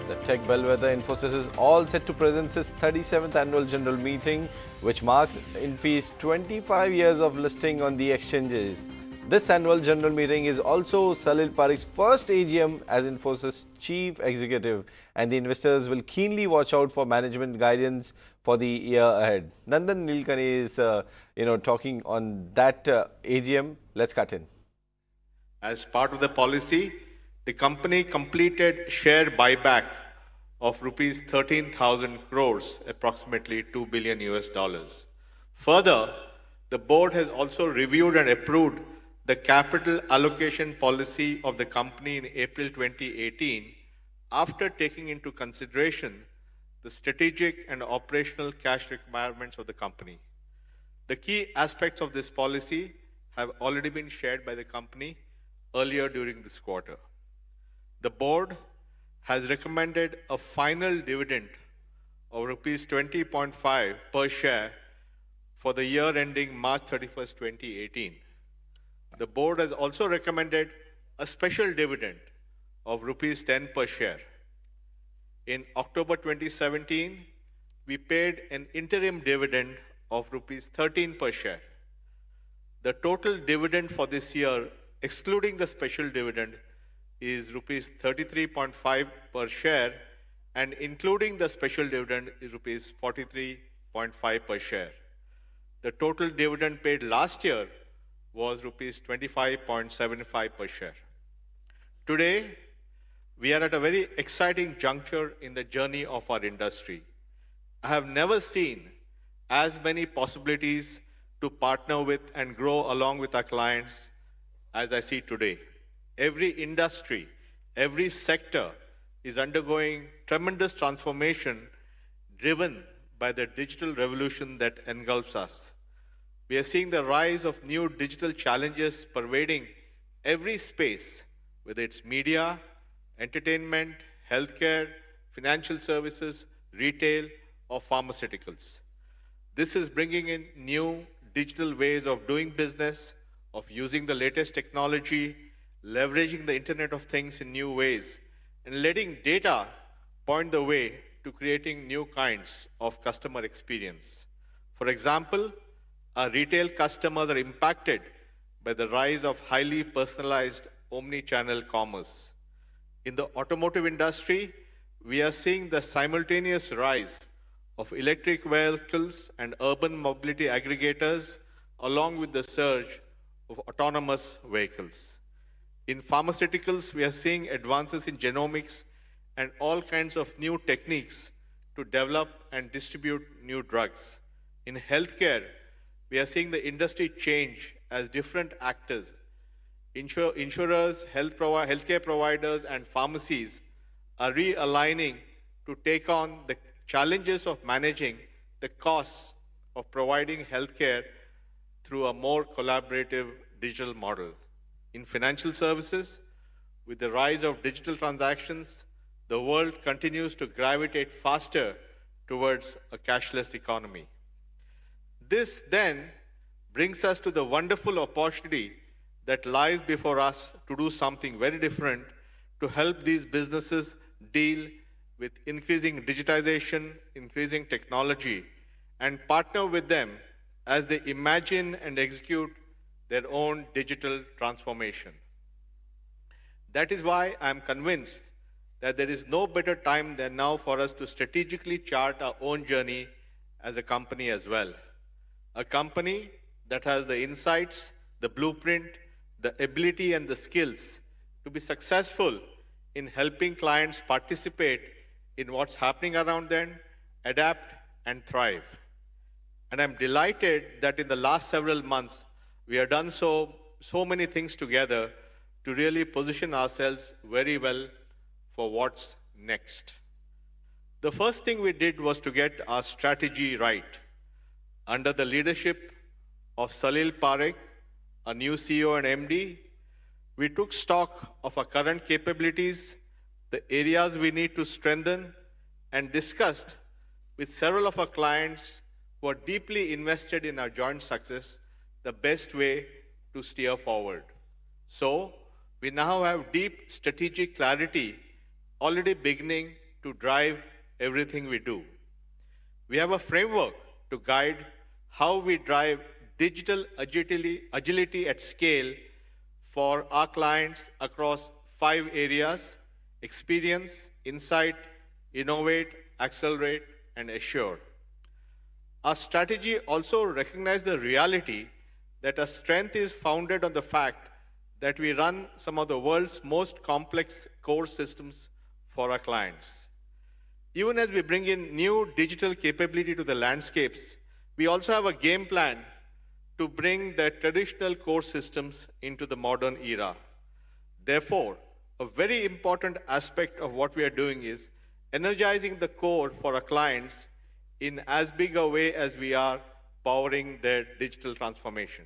The tech bellwether Infosys is all set to present its 37th annual general meeting, which marks Infosys' 25 years of listing on the exchanges. This annual general meeting is also Salil Parikh's first AGM as Infosys chief executive, and the investors will keenly watch out for management guidance for the year ahead. Nandan Nilekani is, talking on that AGM. Let's cut in. As part of the policy, the company completed share buyback of rupees 13,000 crores, approximately $2 billion US. Further, the board has also reviewed and approved the capital allocation policy of the company in April 2018 after taking into consideration the strategic and operational cash requirements of the company. The key aspects of this policy have already been shared by the company earlier during this quarter. The board has recommended a final dividend of rupees 20.5 per share for the year ending March 31st, 2018. The board has also recommended a special dividend of rupees 10 per share. In October 2017, we paid an interim dividend of rupees 13 per share. The total dividend for this year, excluding the special dividend, is rupees 33.5 per share, and including the special dividend is rupees 43.5 per share. The total dividend paid last year was rupees 25.75 per share. Today, we are at a very exciting juncture in the journey of our industry. I have never seen as many possibilities to partner with and grow along with our clients as I see today. Every industry, every sector is undergoing tremendous transformation driven by the digital revolution that engulfs us. We are seeing the rise of new digital challenges pervading every space, whether it's media, entertainment, healthcare, financial services, retail, or pharmaceuticals. This is bringing in new digital ways of doing business, of using the latest technology, leveraging the Internet of Things in new ways, and letting data point the way to creating new kinds of customer experience. For example, our retail customers are impacted by the rise of highly personalized omni-channel commerce. In the automotive industry, we are seeing the simultaneous rise of electric vehicles and urban mobility aggregators, along with the surge of autonomous vehicles. In pharmaceuticals, we are seeing advances in genomics and all kinds of new techniques to develop and distribute new drugs. In healthcare, we are seeing the industry change as different actors, insurers, healthcare providers, and pharmacies are realigning to take on the challenges of managing the costs of providing healthcare through a more collaborative digital model. In financial services, with the rise of digital transactions, the world continues to gravitate faster towards a cashless economy. This then brings us to the wonderful opportunity that lies before us to do something very different to help these businesses deal with increasing digitization, increasing technology, and partner with them as they imagine and execute their own digital transformation. That is why I am convinced that there is no better time than now for us to strategically chart our own journey as a company as well. A company that has the insights, the blueprint, the ability, and the skills to be successful in helping clients participate in what's happening around them, adapt, and thrive. And I'm delighted that in the last several months, we have done so many things together to really position ourselves very well for what's next. The first thing we did was to get our strategy right. Under the leadership of Salil Parikh, a new CEO and MD, we took stock of our current capabilities, the areas we need to strengthen, and discussed with several of our clients who are deeply invested in our joint success the best way to steer forward. So, we now have deep strategic clarity already beginning to drive everything we do. We have a framework to guide how we drive digital agility at scale for our clients across 5 areas: experience, insight, innovate, accelerate, and assure. Our strategy also recognizes the reality that our strength is founded on the fact that we run some of the world's most complex core systems for our clients. Even as we bring in new digital capability to the landscapes, we also have a game plan to bring the traditional core systems into the modern era. Therefore, a very important aspect of what we are doing is energizing the core for our clients in as big a way as we are powering their digital transformation.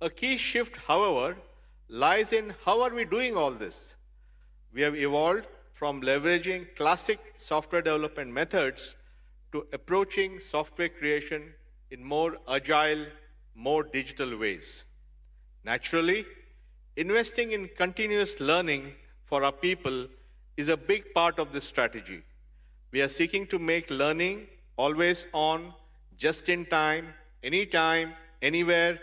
A key shift, however, lies in how are we doing all this. We have evolved from leveraging classic software development methods to approaching software creation in more agile, more digital ways. Naturally, investing in continuous learning for our people is a big part of this strategy. We are seeking to make learning always on, just in time, anytime, anywhere,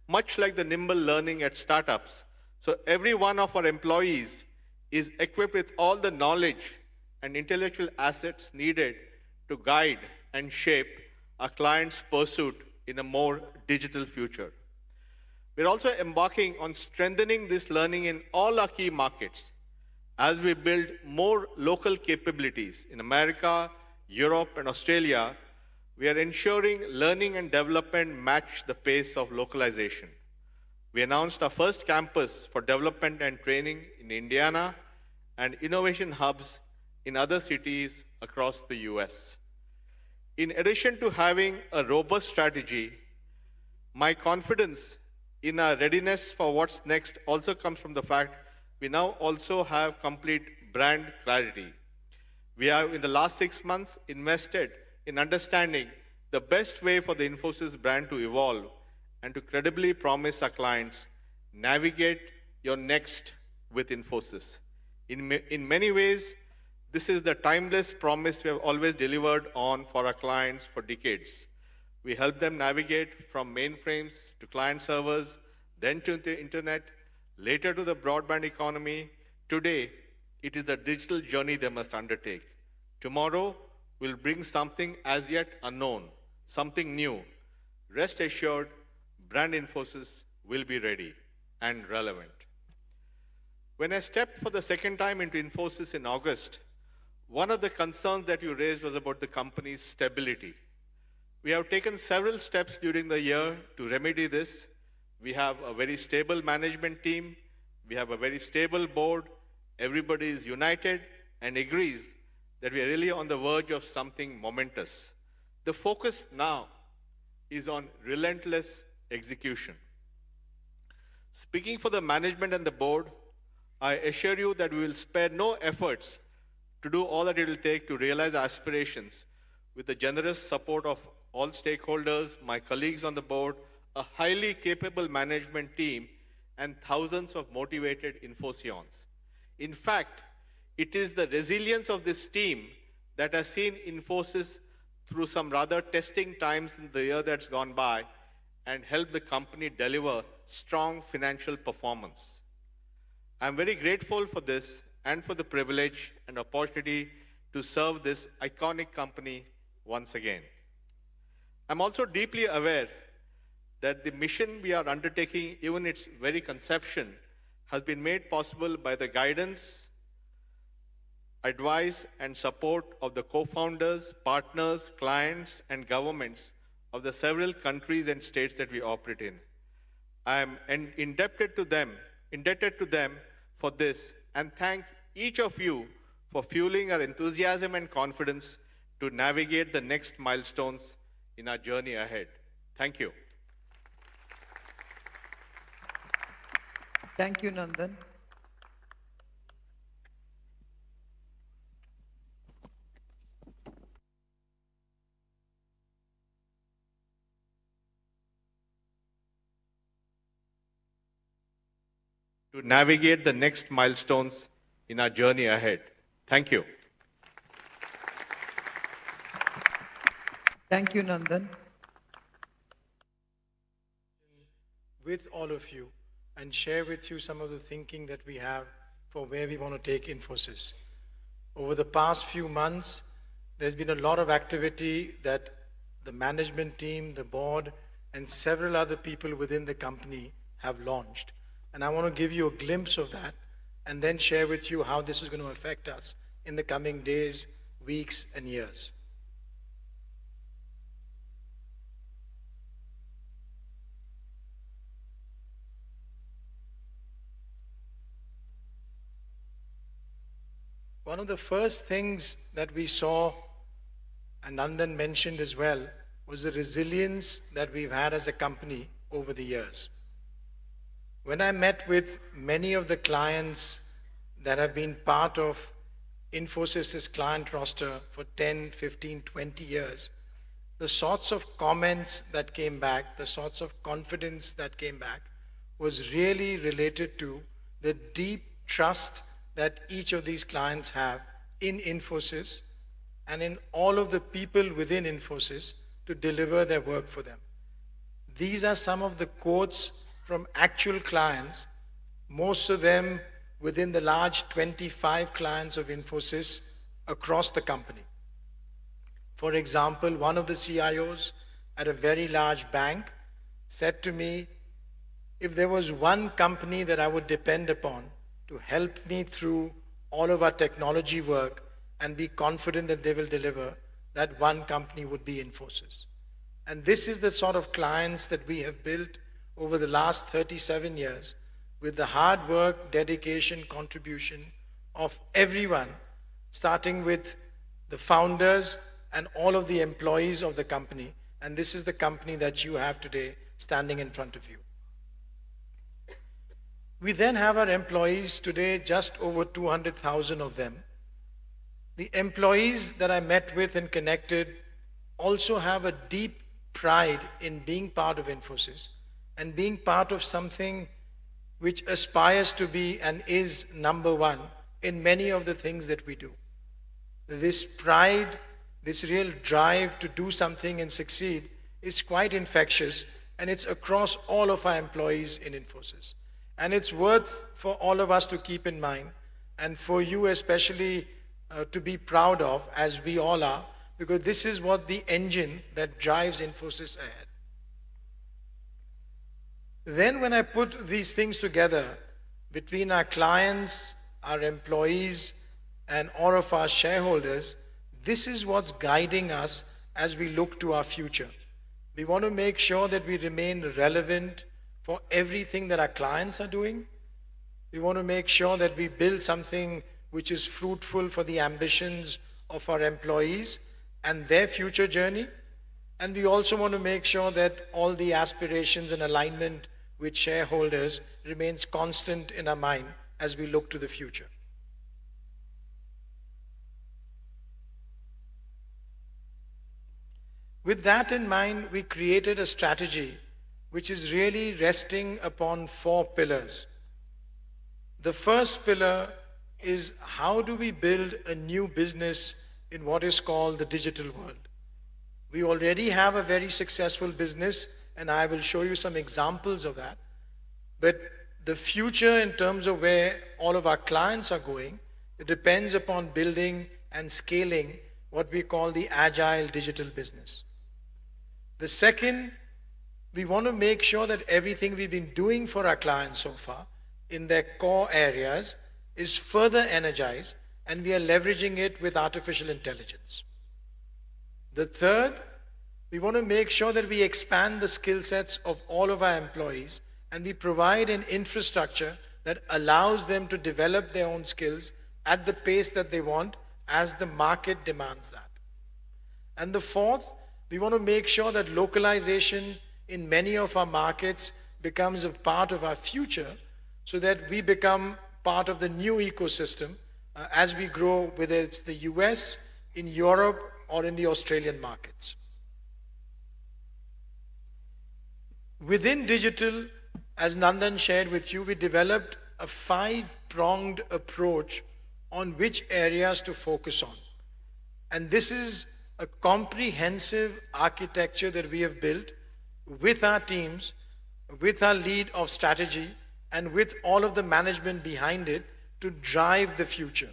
much like the nimble learning at startups. So every one of our employees is equipped with all the knowledge and intellectual assets needed to guide and shape our clients' pursuit in a more digital future. We're also embarking on strengthening this learning in all our key markets as we build more local capabilities in America, Europe, and Australia. We are ensuring learning and development match the pace of localization. We announced our first campus for development and training in Indiana and innovation hubs in other cities across the US. In addition to having a robust strategy, my confidence in our readiness for what's next also comes from the fact we now also have complete brand clarity. We have, in the last 6 months, invested in understanding the best way for the Infosys brand to evolve and to credibly promise our clients, navigate your next with Infosys. In many ways, this is the timeless promise we have always delivered on for our clients for decades. We help them navigate from mainframes to client servers, then to the internet, later to the broadband economy. Today, it is the digital journey they must undertake. Tomorrow will bring something as yet unknown, something new. Rest assured, brand Infosys will be ready and relevant. When I stepped for the second time into Infosys in August, one of the concerns that you raised was about the company's stability. We have taken several steps during the year to remedy this. We have a very stable management team. We have a very stable board. Everybody is united and agrees that we are really on the verge of something momentous. The focus now is on relentless execution. Speaking for the management and the board, I assure you that we will spare no efforts to do all that it will take to realize our aspirations with the generous support of all stakeholders, my colleagues on the board, a highly capable management team, and thousands of motivated Infosians. In fact, it is the resilience of this team that has seen Infosys through some rather testing times in the year that's gone by and helped the company deliver strong financial performance. I'm very grateful for this and for the privilege and opportunity to serve this iconic company once again. I'm also deeply aware that the mission we are undertaking, even its very conception, has been made possible by the guidance, advice, and support of the co-founders, partners, clients, and governments of the several countries and states that we operate in. I am indebted to them for this, and thank each of you for fueling our enthusiasm and confidence to navigate the next milestones in our journey ahead. Thank you. Thank you, Nandan. To navigate the next milestones in our journey ahead. Thank you. Thank you, Nandan. With all of you and share with you some of the thinking that we have for where we want to take Infosys. Over the past few months, there's been a lot of activity that the management team, the board, and several other people within the company have launched. And I want to give you a glimpse of that and then share with you how this is going to affect us in the coming days, weeks, and years. One of the first things that we saw, and Nandan mentioned as well, was the resilience that we've had as a company over the years. When I met with many of the clients that have been part of Infosys' client roster for 10, 15, 20 years, the sorts of comments that came back, the sorts of confidence that came back was really related to the deep trust that each of these clients have in Infosys and in all of the people within Infosys to deliver their work for them. These are some of the quotes from actual clients, most of them within the large 25 clients of Infosys across the company. For example, one of the CIOs at a very large bank said to me, if there was one company that I would depend upon to help me through all of our technology work and be confident that they will deliver, that one company would be Infosys. And this is the sort of clients that we have built over the last 37 years with the hard work, dedication, contribution of everyone, starting with the founders and all of the employees of the company. And this is the company that you have today standing in front of you. We then have our employees today, just over 200,000 of them. The employees that I met with and connected also have a deep pride in being part of Infosys and being part of something which aspires to be and is number one in many of the things that we do. This pride, this real drive to do something and succeed is quite infectious, and it's across all of our employees in Infosys. And it's worth for all of us to keep in mind, and for you especially to be proud of, as we all are, because this is what the engine that drives Infosys ahead. Then when I put these things together between our clients, our employees, and all of our shareholders, this is what's guiding us as we look to our future. We want to make sure that we remain relevant for everything that our clients are doing. We want to make sure that we build something which is fruitful for the ambitions of our employees and their future journey. And we also want to make sure that all the aspirations and alignment with shareholders remains constant in our mind as we look to the future. With that in mind, we created a strategy which is really resting upon 4 pillars. The first pillar is how do we build a new business in what is called the digital world. We already have a very successful business, and I will show you some examples of that. But the future in terms of where all of our clients are going, it depends upon building and scaling what we call the agile digital business. The second, we want to make sure that everything we've been doing for our clients so far in their core areas is further energized, and we are leveraging it with artificial intelligence. The third, we want to make sure that we expand the skill sets of all of our employees, and we provide an infrastructure that allows them to develop their own skills at the pace that they want as the market demands that. And the fourth, we want to make sure that localization in many of our markets becomes a part of our future so that we become part of the new ecosystem as we grow, whether it's the US, in Europe, or in the Australian markets. Within digital, as Nandan shared with you, we developed a 5-pronged approach on which areas to focus on. And this is a comprehensive architecture that we have built with our teams, with our lead of strategy, and with all of the management behind it to drive the future.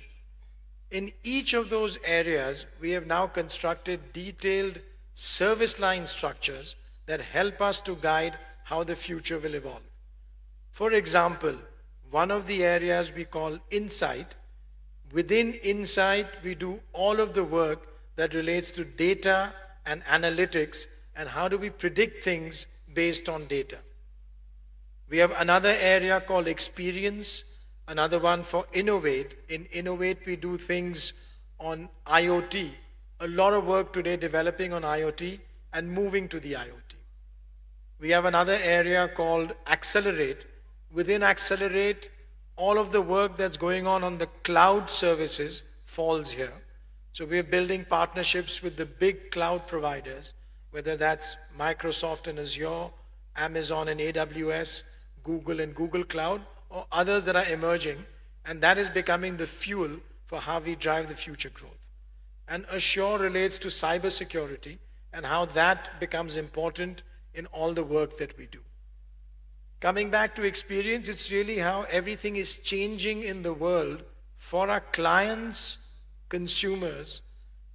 In each of those areas, we have now constructed detailed service line structures that help us to guide how the future will evolve. For example, one of the areas we call Insight. Within Insight, we do all of the work that relates to data and analytics and how do we predict things based on data. We have another area called Experience, another one for Innovate. In Innovate, we do things on IoT. A lot of work today developing on IoT and moving to the IoT. We have another area called Accelerate. Within Accelerate, all of the work that's going on the cloud services falls here. So we're building partnerships with the big cloud providers, whether that's Microsoft and Azure, Amazon and AWS, Google and Google Cloud, or others that are emerging, and that is becoming the fuel for how we drive the future growth. And Assure relates to cybersecurity and how that becomes important in all the work that we do. Coming back to Experience, it's really how everything is changing in the world for our clients, consumers,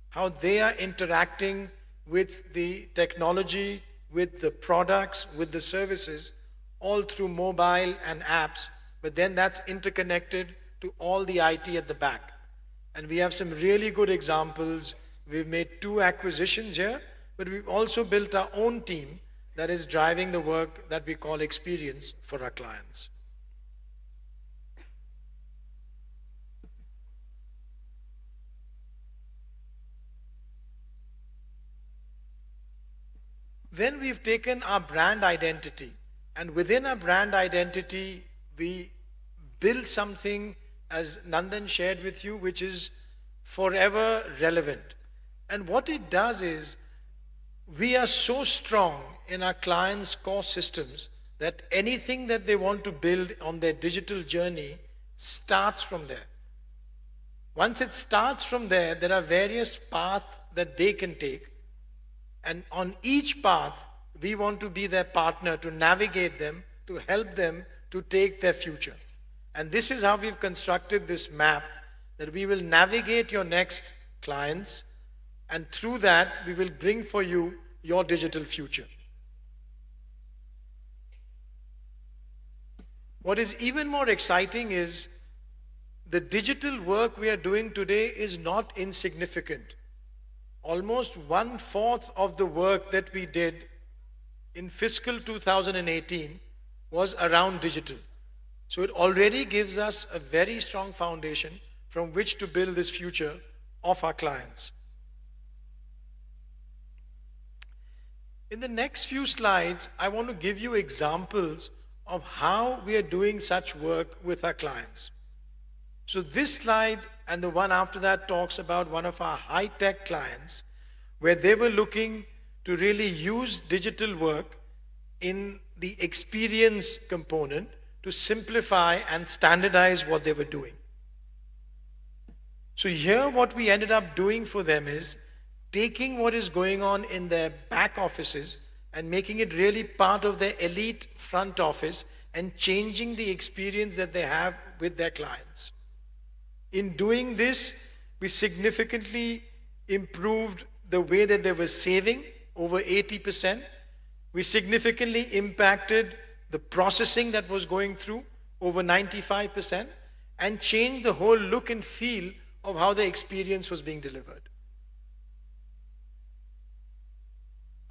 how they are interacting with the technology, with the products, with the services, all through mobile and apps, but then that's interconnected to all the IT at the back. And we have some really good examples. We've made 2 acquisitions here, but we've also built our own team that is driving the work that we call Experience for our clients. Then we've taken our brand identity, and within our brand identity, we build something, as Nandan shared with you, which is forever relevant. And what it does is, we are so strong in our clients' core systems that anything that they want to build on their digital journey starts from there. Once it starts from there, there are various paths that they can take. And on each path, we want to be their partner to navigate them, to help them to take their future. And this is how we've constructed this map, that we will navigate your next clients, and through that, we will bring for you your digital future. What is even more exciting is the digital work we are doing today is not insignificant. Almost 1/4 of the work that we did in fiscal 2018 was around digital. So it already gives us a very strong foundation from which to build this future of our clients. In the next few slides, I want to give you examples of how we are doing such work with our clients. So this slide and the one after that talks about one of our high-tech clients where they were looking to really use digital work in the experience component to simplify and standardize what they were doing. So here what we ended up doing for them is taking what is going on in their back offices and making it really part of their elite front office and changing the experience that they have with their clients. In doing this, we significantly improved the way that they were saving, over 80%. We significantly impacted the processing that was going through, over 95%, and changed the whole look and feel of how the experience was being delivered.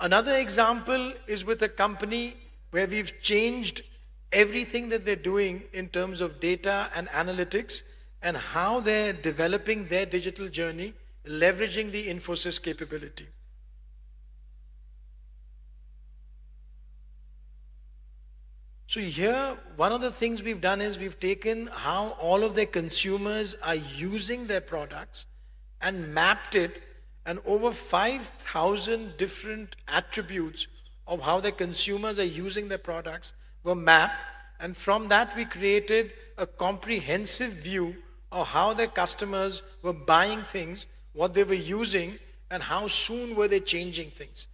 Another example is with a company where we've changed everything that they're doing in terms of data and analytics and how they're developing their digital journey, leveraging the Infosys capability. So here, one of the things we've done is we've taken how all of their consumers are using their products and mapped it, and over 5,000 different attributes of how the consumers are using their products were mapped, and from that we created a comprehensive view of how their customers were buying things, what they were using, and how soon were they changing things.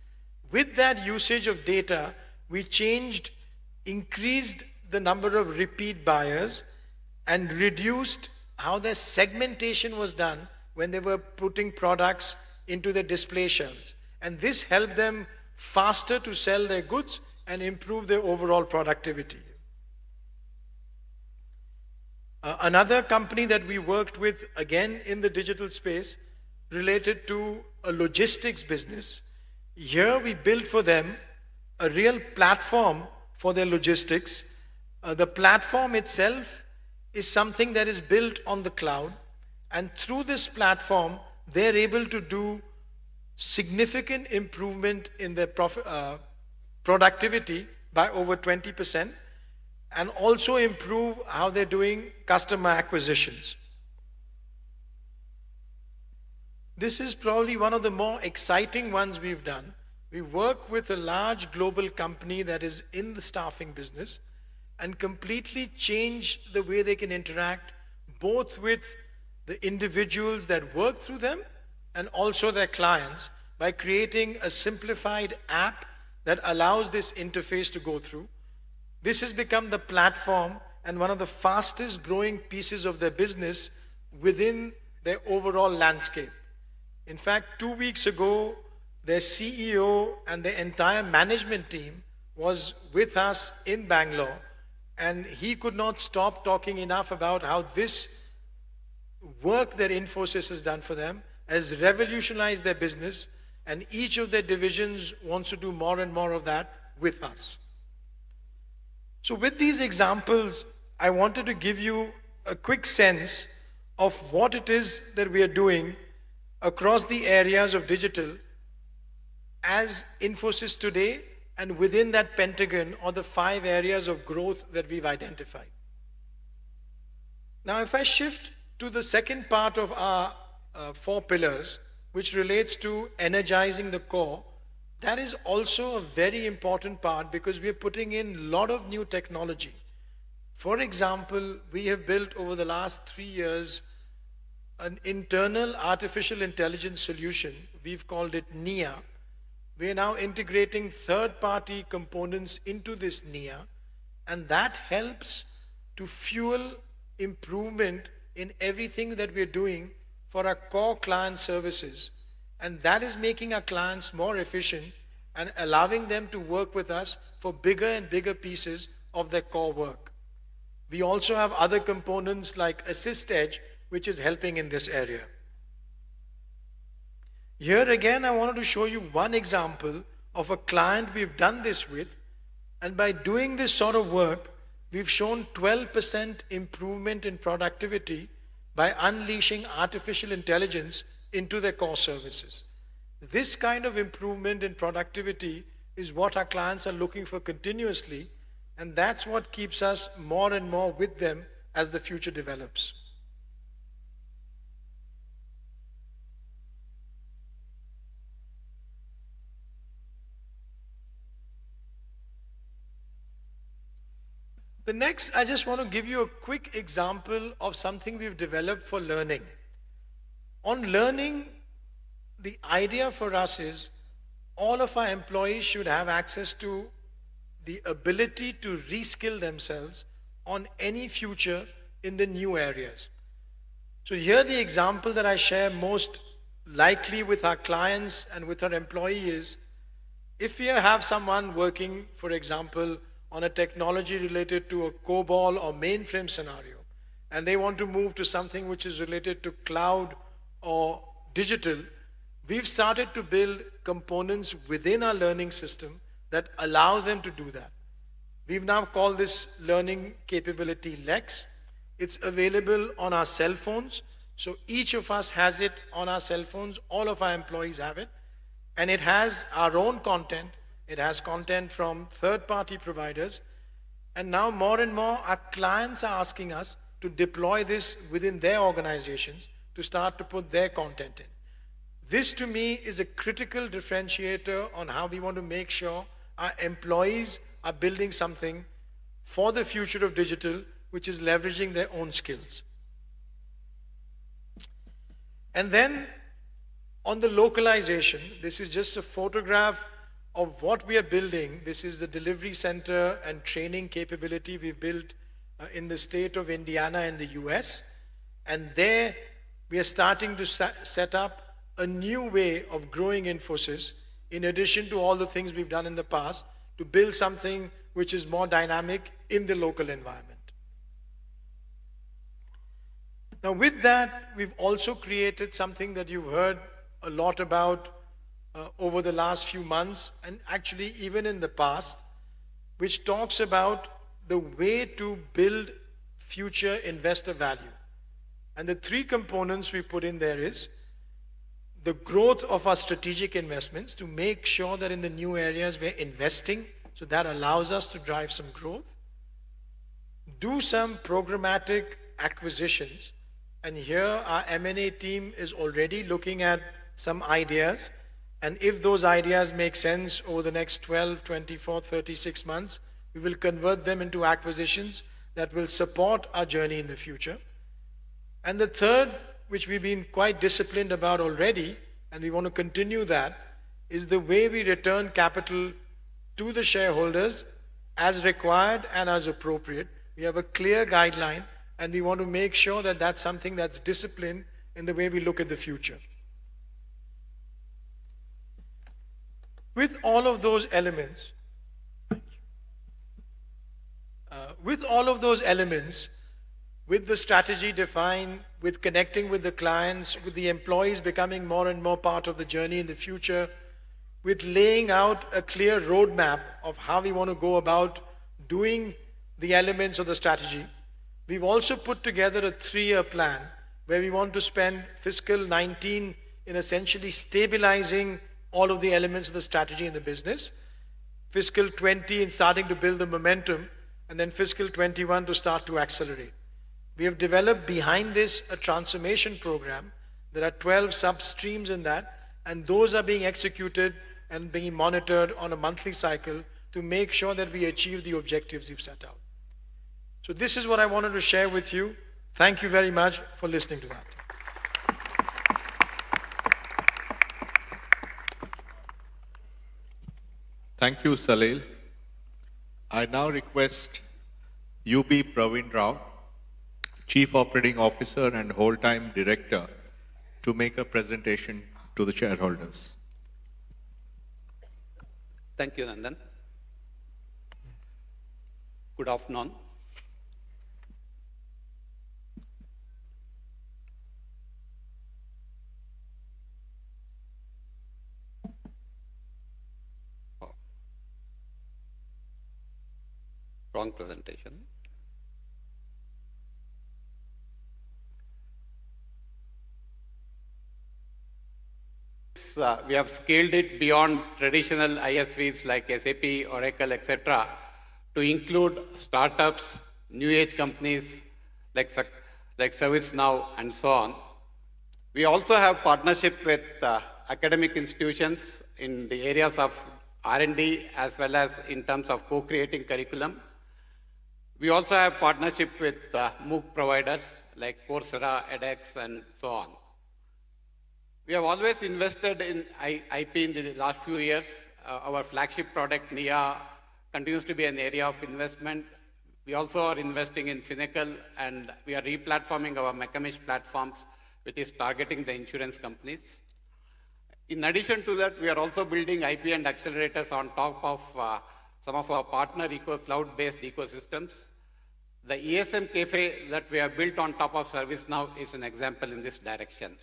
With that usage of data, we increased the number of repeat buyers and reduced how their segmentation was done when they were putting products into the display shelves. And this helped them faster to sell their goods and improve their overall productivity. Another company that we worked with, again in the digital space, related to a logistics business. Here we built for them a real platform for their logistics. The platform itself is something that is built on the cloud, and through this platform they're able to do significant improvement in their productivity by over 20%, and also improve how they're doing customer acquisitions. This is probably one of the more exciting ones we've done. We work with a large global company that is in the staffing business and completely change the way they can interact both with the individuals that work through them and also their clients by creating a simplified app that allows this interface to go through. This has become the platform and one of the fastest growing pieces of their business within their overall landscape. In fact, 2 weeks ago, their CEO and their entire management team was with us in Bangalore, and he could not stop talking enough about how this work that Infosys has done for them has revolutionized their business, and each of their divisions wants to do more and more of that with us. So with these examples, I wanted to give you a quick sense of what it is that we are doing across the areas of digital as Infosys today, and within that pentagon or the 5 areas of growth that we've identified. Now, if I shift to the second part of our 4 pillars, which relates to energizing the core, that is also a very important part because we are putting in a lot of new technology. For example, we have built over the last 3 years an internal artificial intelligence solution. We've called it NIA. We are now integrating third-party components into this NIA, and that helps to fuel improvement in everything that we're doing for our core client services. And that is making our clients more efficient and allowing them to work with us for bigger and bigger pieces of their core work. We also have other components like Assist Edge, which is helping in this area. Here again, I wanted to show you one example of a client we've done this with, and by doing this sort of work, we've shown 12% improvement in productivity by unleashing artificial intelligence into their core services. This kind of improvement in productivity is what our clients are looking for continuously, and that's what keeps us more and more with them as the future develops. The next, I just want to give you a quick example of something we've developed for learning. On learning, the idea for us is all of our employees should have access to the ability to reskill themselves on any future in the new areas. So here the example that I share most likely with our clients and with our employees is, if you have someone working, for example, on a technology related to a COBOL or mainframe scenario, and they want to move to something which is related to cloud or digital, we've started to build components within our learning system that allow them to do that. We've now called this learning capability Lex. It's available on our cell phones. So each of us has it on our cell phones. All of our employees have it. And it has our own content. It has content from third-party providers. And now more and more our clients are asking us to deploy this within their organizations to start to put their content in. This to me is a critical differentiator on how we want to make sure our employees are building something for the future of digital, which is leveraging their own skills. And then On the localization, this is just a photograph of what we are building. This is the delivery center and training capability we've built in the state of Indiana in the US. And there we are starting to set up a new way of growing Infosys, in addition to all the things we've done in the past, to build something which is more dynamic in the local environment. Now with that, we've also created something that you've heard a lot about over the last few months, and actually even in the past, which talks about the way to build future investor value. And the three components we put in there is the growth of our strategic investments to make sure that in the new areas we're investing, so that allows us to drive some growth. Do some programmatic acquisitions, and here our M&A team is already looking at some ideas, and if those ideas make sense over the next 12, 24, 36 months, we will convert them into acquisitions that will support our journey in the future. And the third, which we've been quite disciplined about already, and we want to continue that, is the way we return capital to the shareholders as required and as appropriate. We have a clear guideline, and we want to make sure that that's something that's disciplined in the way we look at the future. With all of those elements, with the strategy defined, with connecting with the clients, with the employees becoming more and more part of the journey in the future, with laying out a clear roadmap of how we want to go about doing the elements of the strategy, we've also put together a 3-year plan where we want to spend fiscal 19 in essentially stabilizing all of the elements of the strategy in the business, fiscal 20 in starting to build the momentum, and then fiscal 21 to start to accelerate. We have developed behind this a transformation program. There are 12 sub-streams in that, and those are being executed and being monitored on a monthly cycle to make sure that we achieve the objectives we've set out. So this is what I wanted to share with you. Thank you very much for listening to that. Thank you, Salil. I now request UB Praveen Rao, Chief Operating Officer and Whole-Time Director, to make a presentation to the shareholders. Thank you, Nandan. Good afternoon. Wrong presentation. We have scaled it beyond traditional ISVs like SAP, Oracle, etc., to include startups, new age companies like ServiceNow and so on. We also have partnership with academic institutions in the areas of R&D as well as in terms of co-creating curriculum. We also have partnership with MOOC providers like Coursera, edX, and so on. We have always invested in IP in the last few years. Our flagship product, NIA, continues to be an area of investment. We also are investing in Fiscal, and we are replatforming our Mechamish platforms, which is targeting the insurance companies. In addition to that, we are also building IP and accelerators on top of some of our partner cloud-based ecosystems. The ESM Cafe that we have built on top of ServiceNow is an example in this direction.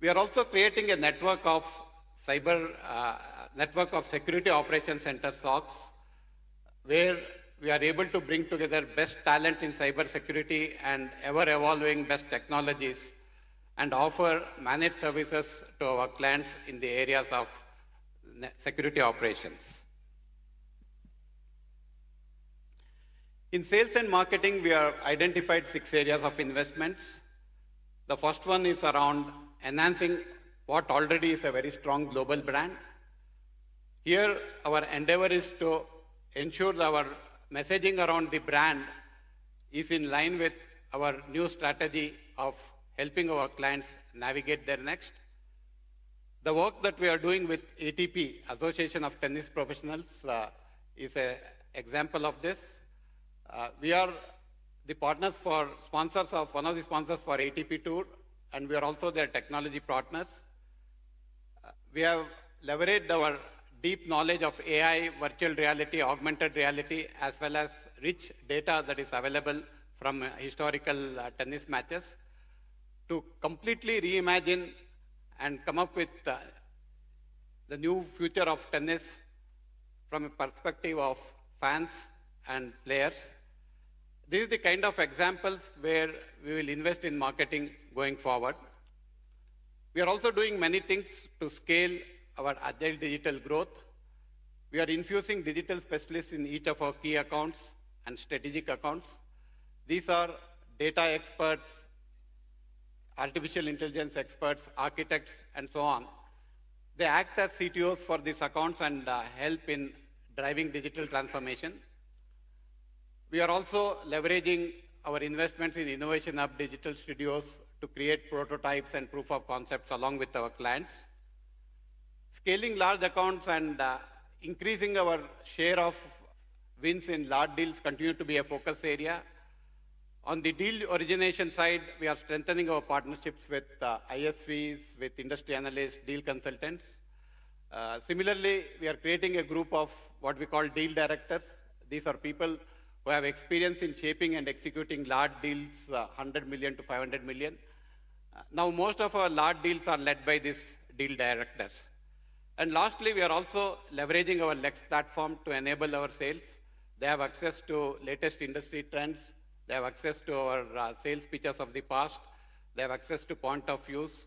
We are also creating a network of security operations center SOCs, where we are able to bring together best talent in cybersecurity and ever-evolving best technologies and offer managed services to our clients in the areas of security operations. In sales and marketing, we have identified 6 areas of investments. The first one is around enhancing what already is a very strong global brand. Here, our endeavor is to ensure that our messaging around the brand is in line with our new strategy of helping our clients navigate their next. The work that we are doing with ATP, Association of Tennis Professionals, is an example of this. We are the sponsors of one of the sponsors for ATP Tour, and we are also their technology partners. We have leveraged our deep knowledge of AI, virtual reality, augmented reality, as well as rich data that is available from historical tennis matches to completely reimagine and come up with the new future of tennis from a perspective of fans and players. This is the kind of examples where we will invest in marketing going forward. We are also doing many things to scale our agile digital growth. We are infusing digital specialists in each of our key accounts and strategic accounts. These are data experts, artificial intelligence experts, architects, and so on. They act as CTOs for these accounts and help in driving digital transformation. We are also leveraging our investments in Innovation Hub digital studios to create prototypes and proof of concepts along with our clients. Scaling large accounts and increasing our share of wins in large deals continue to be a focus area. On the deal origination side, we are strengthening our partnerships with ISVs, with industry analysts, deal consultants. Similarly, we are creating a group of what we call deal directors. These are people who have experience in shaping and executing large deals, 100 million to 500 million. Now, most of our large deals are led by these deal directors. And lastly, we are also leveraging our Lex platform to enable our sales. They have access to latest industry trends. They have access to our sales pitches of the past. They have access to point of views.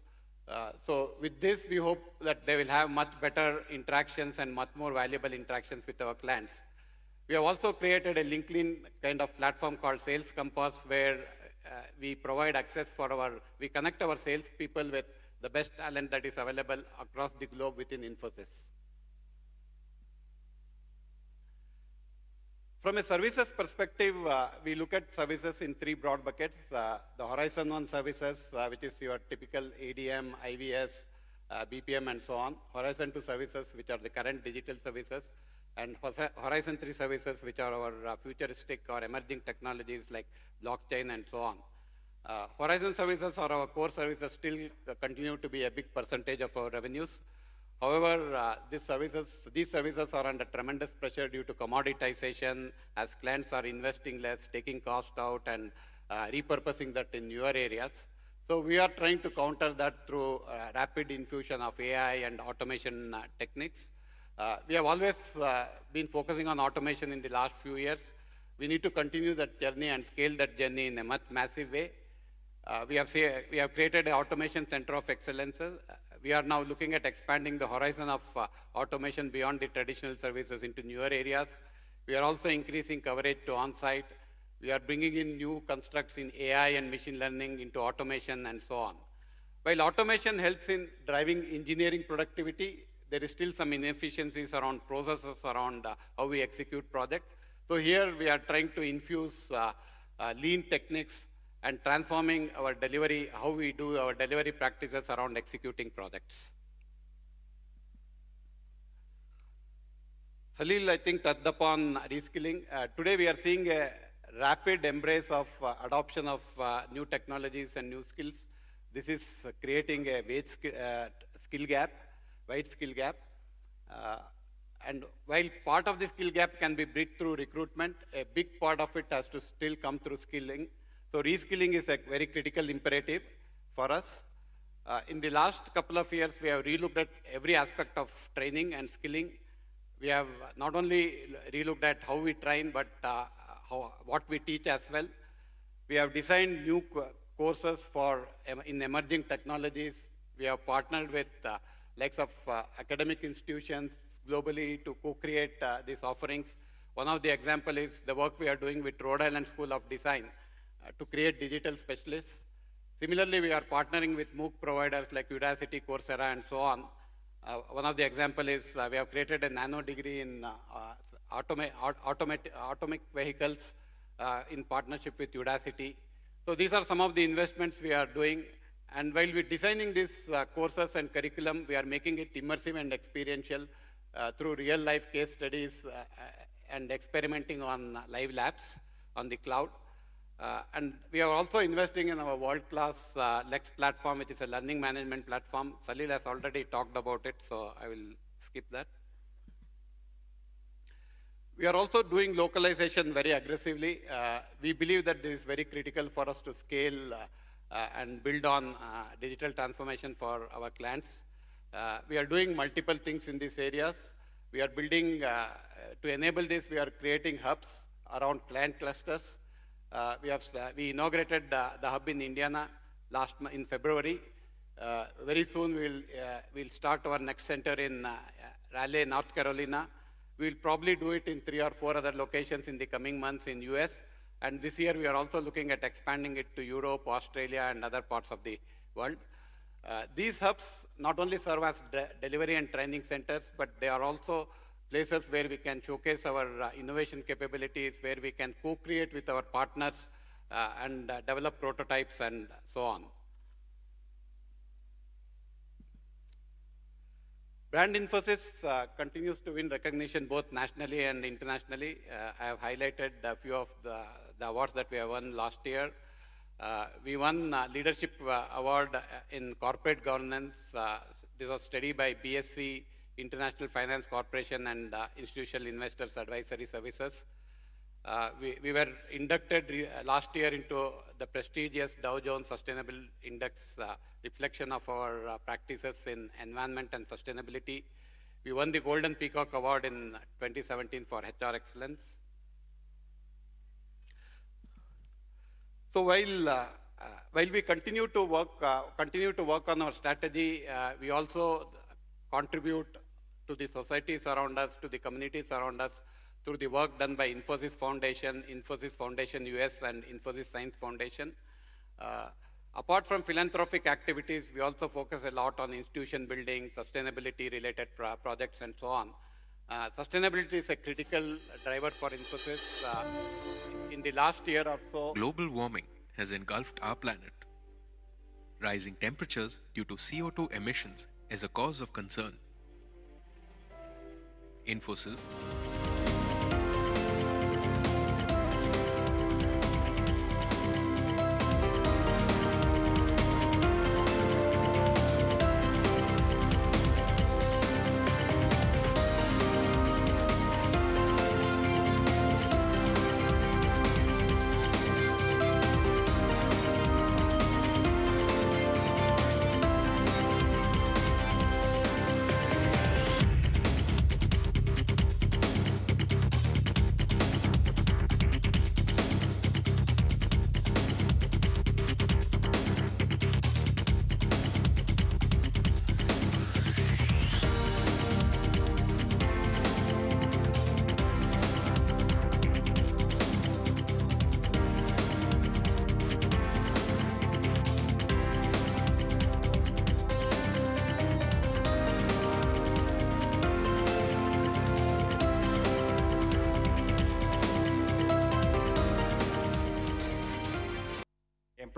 So with this, we hope that they will have much better interactions and much more valuable interactions with our clients. We have also created a LinkedIn kind of platform called Sales Compass, where we provide access we connect our sales people with the best talent that is available across the globe within Infosys. From a services perspective, we look at services in three broad buckets. The Horizon 1 services, which is your typical ADM, IVS, BPM, and so on. Horizon 2 services, which are the current digital services. And Horizon 3 services, which are our futuristic or emerging technologies like blockchain and so on. Horizon services or our core services still continue to be a big percentage of our revenues. However, these services are under tremendous pressure due to commoditization as clients are investing less, taking cost out, and repurposing that in newer areas. So we are trying to counter that through rapid infusion of AI and automation techniques. We have always been focusing on automation in the last few years. We need to continue that journey and scale that journey in a much massive way. We have created an automation center of excellence. We are now looking at expanding the horizon of automation beyond the traditional services into newer areas. We are also increasing coverage to on-site. We are bringing in new constructs in AI and machine learning into automation and so on. While automation helps in driving engineering productivity, there is still some inefficiencies around processes around how we execute projects. So here we are trying to infuse lean techniques and transforming our delivery, how we do our delivery practices around executing projects. Salil, I think, touched upon reskilling. Today we are seeing a rapid embrace of adoption of new technologies and new skills. This is creating a wide skill gap. And while part of the skill gap can be bridged through recruitment, a big part of it has to still come through skilling. So reskilling is a very critical imperative for us. In the last couple of years, we have relooked at every aspect of training and skilling. We have not only relooked at how we train, but what we teach as well. We have designed new courses in emerging technologies. We have partnered with likes of academic institutions globally to co-create these offerings. One of the examples is the work we are doing with Rhode Island School of Design to create digital specialists. Similarly, we are partnering with MOOC providers like Udacity, Coursera, and so on. One of the examples is we have created a nano degree in automatic vehicles in partnership with Udacity. So these are some of the investments we are doing And while we're designing these courses and curriculum, we are making it immersive and experiential through real-life case studies and experimenting on live labs on the cloud. And we are also investing in our world-class Lex platform, which is a learning management platform. Salil has already talked about it, so I will skip that. We are also doing localization very aggressively. We believe that this is very critical for us to scale and build on digital transformation for our clients. We are doing multiple things in these areas. We are building, to enable this, we are creating hubs around client clusters. We inaugurated the hub in Indiana in February. Very soon we'll start our next center in Raleigh, North Carolina. We'll probably do it in 3 or 4 other locations in the coming months in US. And this year we are also looking at expanding it to Europe, Australia, and other parts of the world. These hubs not only serve as delivery and training centers, but they are also places where we can showcase our innovation capabilities, where we can co-create with our partners and develop prototypes and so on. Brand Infosys continues to win recognition both nationally and internationally. I have highlighted a few of the awards that we have won last year. We won Leadership Award in Corporate Governance. This was studied by BSC, International Finance Corporation, and Institutional Investors Advisory Services. We were inducted last year into the prestigious Dow Jones Sustainable Index, reflection of our practices in environment and sustainability. We won the Golden Peacock Award in 2017 for HR Excellence. So while we continue to work on our strategy, we also contribute to the societies around us, to the communities around us, through the work done by Infosys Foundation US, and Infosys Science Foundation. Apart from philanthropic activities, we also focus a lot on institution building, sustainability-related projects, and so on. Sustainability is a critical driver for Infosys. In the last year or so, global warming has engulfed our planet. Rising temperatures due to CO2 emissions is a cause of concern. Infosys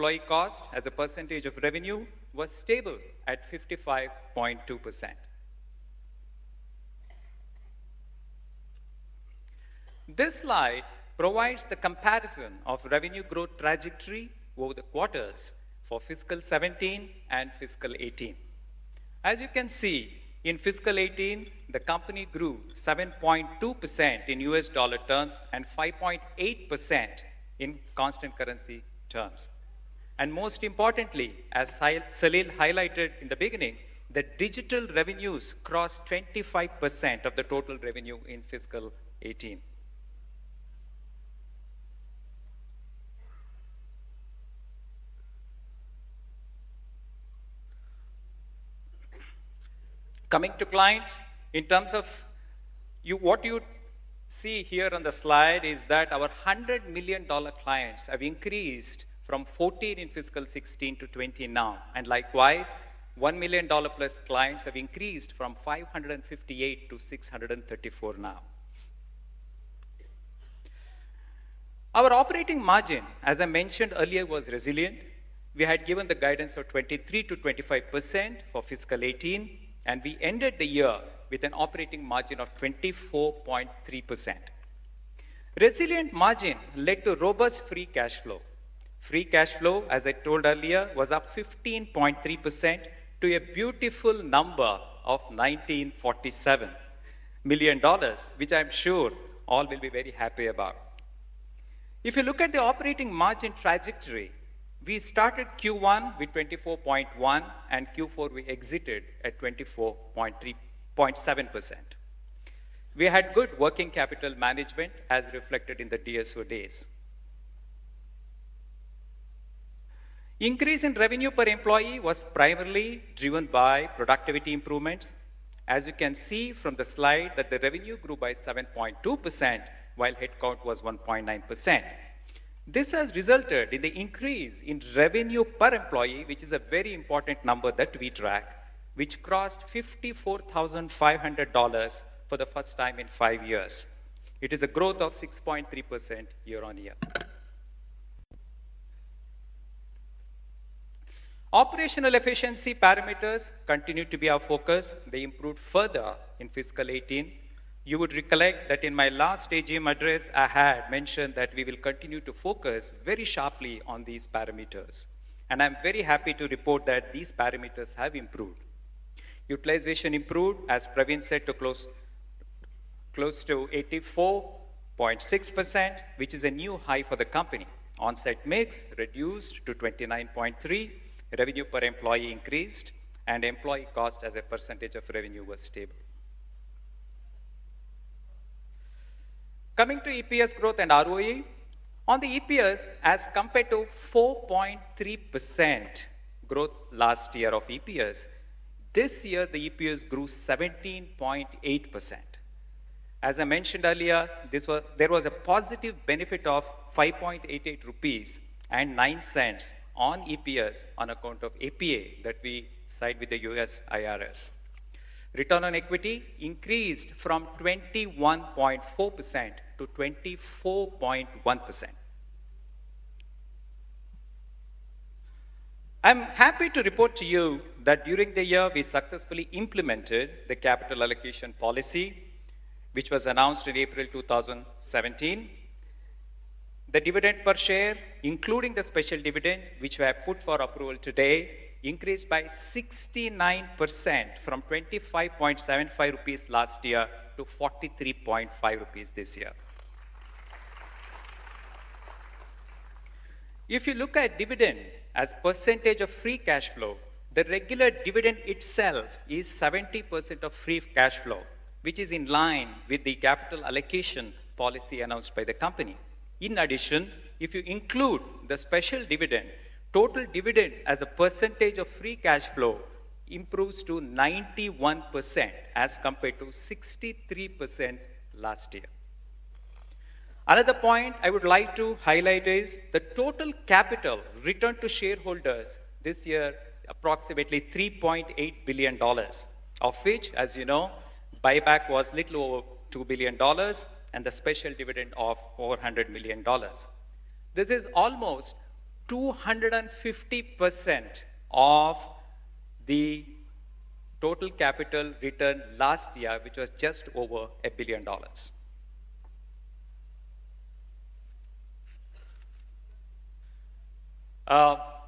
employee cost as a percentage of revenue was stable at 55.2%. This slide provides the comparison of revenue growth trajectory over the quarters for fiscal 17 and fiscal 18. As you can see, in fiscal 18, the company grew 7.2% in US dollar terms and 5.8% in constant currency terms. And most importantly, as Salil highlighted in the beginning, the digital revenues crossed 25% of the total revenue in fiscal 18. Coming to clients, in terms of what you see here on the slide is that our $100 million clients have increased from 14 in fiscal 16 to 20 now. And likewise, $1 million plus clients have increased from 558 to 634 now. Our operating margin, as I mentioned earlier, was resilient. we had given the guidance of 23 to 25% for fiscal 18, and we ended the year with an operating margin of 24.3%. Resilient margin led to robust free cash flow. Free cash flow, as I told earlier, was up 15.3% to a beautiful number of $1947 million, which I'm sure all will be very happy about. If you look at the operating margin trajectory, we started Q1 with 24.1 and Q4 we exited at 24.7%. We had good working capital management as reflected in the DSO days. Increase in revenue per employee was primarily driven by productivity improvements. As you can see from the slide that the revenue grew by 7.2% while headcount was 1.9%. This has resulted in the increase in revenue per employee, which is a very important number that we track, which crossed $54,500 for the first time in 5 years. It is a growth of 6.3% year on year. Operational efficiency parameters continue to be our focus. They improved further in fiscal 18. You would recollect that in my last AGM address, I had mentioned that we will continue to focus very sharply on these parameters. And I'm very happy to report that these parameters have improved. Utilization improved, as Praveen said, to close to 84.6%, which is a new high for the company. On-site mix reduced to 29.3%. Revenue per employee increased, and employee cost as a percentage of revenue was stable. Coming to EPS growth and ROE, on the EPS, as compared to 4.3% growth last year of EPS, this year the EPS grew 17.8%. As I mentioned earlier, there was a positive benefit of 5.88 rupees and 9 cents on EPS on account of APA that we signed with the US IRS. Return on equity increased from 21.4% to 24.1%. I'm happy to report to you that during the year we successfully implemented the capital allocation policy, which was announced in April 2017. The dividend per share, including the special dividend, which we have put for approval today, increased by 69% from 25.75 rupees last year to 43.5 rupees this year. If you look at dividend as percentage of free cash flow, the regular dividend itself is 70% of free cash flow, which is in line with the capital allocation policy announced by the company. In addition, if you include the special dividend, total dividend as a percentage of free cash flow improves to 91% as compared to 63% last year. Another point I would like to highlight is the total capital returned to shareholders this year, approximately $3.8 billion, of which, as you know, buyback was little over $2 billion, and the special dividend of $400 million. This is almost 250% of the total capital return last year, which was just over $1 billion.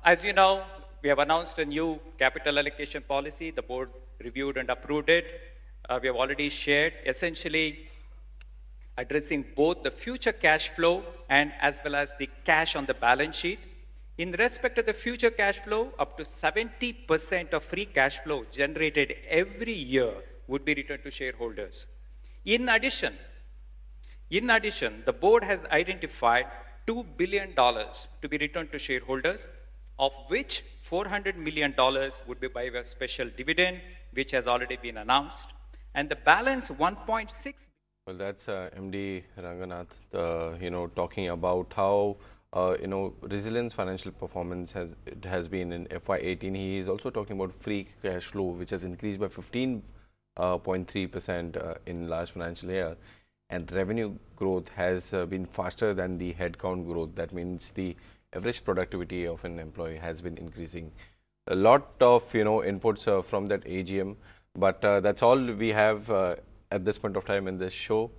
As you know, we have announced a new capital allocation policy. The board reviewed and approved it. We have already shared, essentially addressing both the future cash flow and as well as the cash on the balance sheet. In respect of the future cash flow, up to 70% of free cash flow generated every year would be returned to shareholders. In addition, the board has identified $2 billion to be returned to shareholders, of which $400 million would be by way of special dividend, which has already been announced, and the balance 1.6. Well, that's MD Ranganath, talking about how resilience financial performance has been in FY18. He is also talking about free cash flow, which has increased by 15.3% in last financial year, and revenue growth has been faster than the headcount growth. That means the average productivity of an employee has been increasing. A lot of inputs from that AGM, but that's all we have at this point of time in this show.